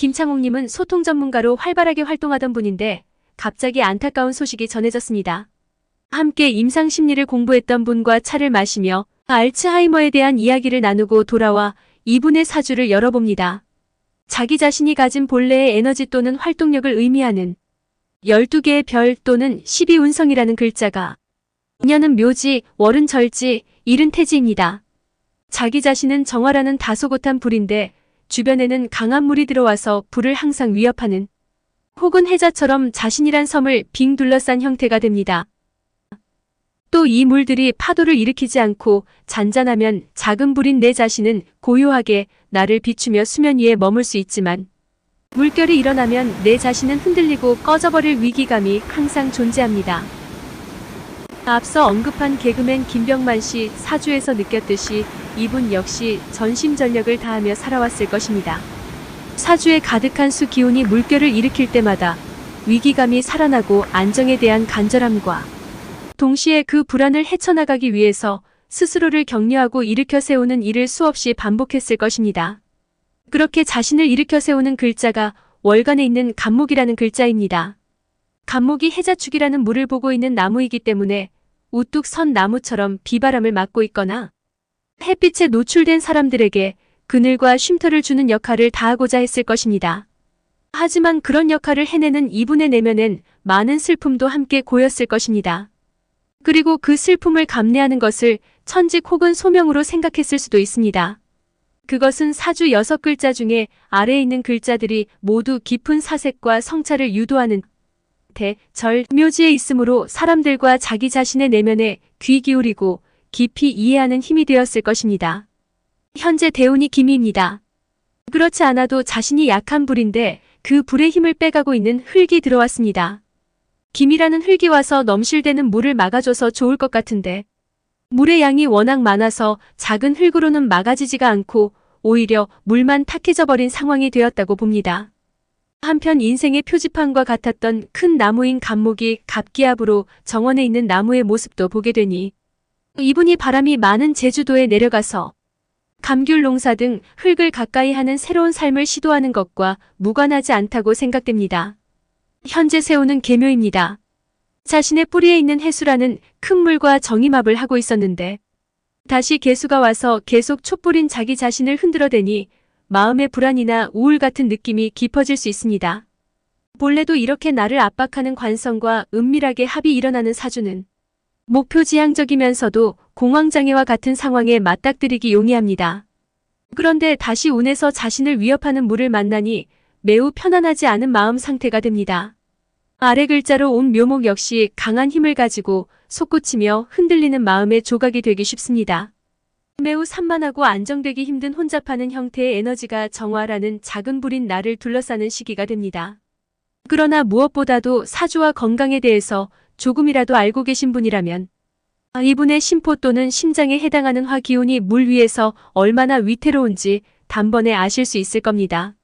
김창옥님은 소통 전문가로 활발하게 활동하던 분인데 갑자기 안타까운 소식이 전해졌습니다. 함께 임상심리를 공부했던 분과 차를 마시며 알츠하이머에 대한 이야기를 나누고 돌아와 이분의 사주를 열어봅니다. 자기 자신이 가진 본래의 에너지 또는 활동력을 의미하는 12개의 별 또는 12운성이라는 글자가 인연은 묘지, 월은 절지, 일은 태지입니다. 자기 자신은 정화라는 다소곳한 불인데 주변에는 강한 물이 들어와서 불을 항상 위협하는 혹은 해자처럼 자신이란 섬을 빙 둘러싼 형태가 됩니다. 또 이 물들이 파도를 일으키지 않고 잔잔하면 작은 불인 내 자신은 고요하게 나를 비추며 수면 위에 머물 수 있지만 물결이 일어나면 내 자신은 흔들리고 꺼져버릴 위기감이 항상 존재합니다. 앞서 언급한 개그맨 김병만 씨 사주에서 느꼈듯이 이분 역시 전심전력을 다하며 살아왔을 것입니다. 사주에 가득한 수 기운이 물결을 일으킬 때마다 위기감이 살아나고 안정에 대한 간절함과 동시에 그 불안을 헤쳐나가기 위해서 스스로를 격려하고 일으켜 세우는 일을 수없이 반복했을 것입니다. 그렇게 자신을 일으켜 세우는 글자가 월간에 있는 간목이라는 글자입니다. 간목이 해자축이라는 물을 보고 있는 나무이기 때문에 우뚝 선 나무처럼 비바람을 맞고 있거나 햇빛에 노출된 사람들에게 그늘과 쉼터를 주는 역할을 다하고자 했을 것입니다. 하지만 그런 역할을 해내는 이분의 내면엔 많은 슬픔도 함께 고였을 것입니다. 그리고 그 슬픔을 감내하는 것을 천직 혹은 소명으로 생각했을 수도 있습니다. 그것은 사주 6글자 중에 아래에 있는 글자들이 모두 깊은 사색과 성찰을 유도하는 대, 절, 묘지에 있으므로 사람들과 자기 자신의 내면에 귀 기울이고 깊이 이해하는 힘이 되었을 것입니다. 현재 대운이 기미입니다. 그렇지 않아도 자신이 약한 불인데 그 불의 힘을 빼가고 있는 흙이 들어왔습니다. 기미라는 흙이 와서 넘실대는 물을 막아줘서 좋을 것 같은데 물의 양이 워낙 많아서 작은 흙으로는 막아지지가 않고 오히려 물만 탁해져 버린 상황이 되었다고 봅니다. 한편 인생의 표지판과 같았던 큰 나무인 간목이 갑기압으로 정원에 있는 나무의 모습도 보게 되니 이분이 바람이 많은 제주도에 내려가서 감귤 농사 등 흙을 가까이 하는 새로운 삶을 시도하는 것과 무관하지 않다고 생각됩니다. 현재 세우는 계묘입니다. 자신의 뿌리에 있는 해수라는 큰 물과 정임합을 하고 있었는데 다시 개수가 와서 계속 촛불인 자기 자신을 흔들어대니 마음의 불안이나 우울 같은 느낌이 깊어질 수 있습니다. 본래도 이렇게 나를 압박하는 관성과 은밀하게 합이 일어나는 사주는 목표 지향적이면서도 공황장애와 같은 상황에 맞닥뜨리기 용이합니다. 그런데 다시 운에서 자신을 위협하는 물을 만나니 매우 편안하지 않은 마음 상태가 됩니다. 아래 글자로 온 묘목 역시 강한 힘을 가지고 솟구치며 흔들리는 마음의 조각이 되기 쉽습니다. 매우 산만하고 안정되기 힘든 혼잡하는 형태의 에너지가 정화라는 작은 불인 나를 둘러싸는 시기가 됩니다. 그러나 무엇보다도 사주와 건강에 대해서 조금이라도 알고 계신 분이라면 이분의 심포 또는 심장에 해당하는 화 기운이 물 위에서 얼마나 위태로운지 단번에 아실 수 있을 겁니다.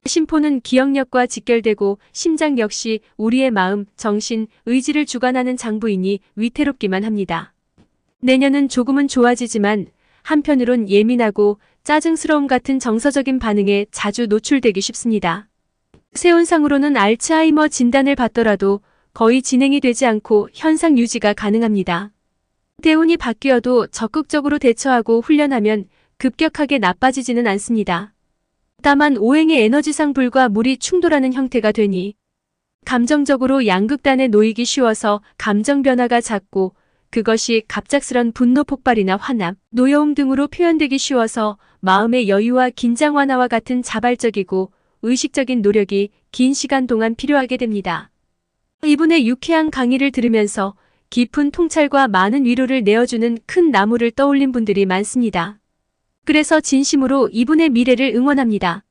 심포는 기억력과 직결되고 심장 역시 우리의 마음, 정신, 의지를 주관하는 장부이니 위태롭기만 합니다. 내년은 조금은 좋아지지만 한편으론 예민하고 짜증스러움 같은 정서적인 반응에 자주 노출되기 쉽습니다. 세운상으로는 알츠하이머 진단을 받더라도 거의 진행이 되지 않고 현상 유지가 가능합니다. 대운이 바뀌어도 적극적으로 대처하고 훈련하면 급격하게 나빠지지는 않습니다. 다만 오행의 에너지상 불과 물이 충돌하는 형태가 되니 감정적으로 양극단에 놓이기 쉬워서 감정 변화가 잦고 그것이 갑작스런 분노 폭발이나 화남, 노여움 등으로 표현되기 쉬워서 마음의 여유와 긴장 완화와 같은 자발적이고 의식적인 노력이 긴 시간 동안 필요하게 됩니다. 이분의 유쾌한 강의를 들으면서 깊은 통찰과 많은 위로를 내어주는 큰 나무를 떠올린 분들이 많습니다. 그래서 진심으로 이분의 미래를 응원합니다.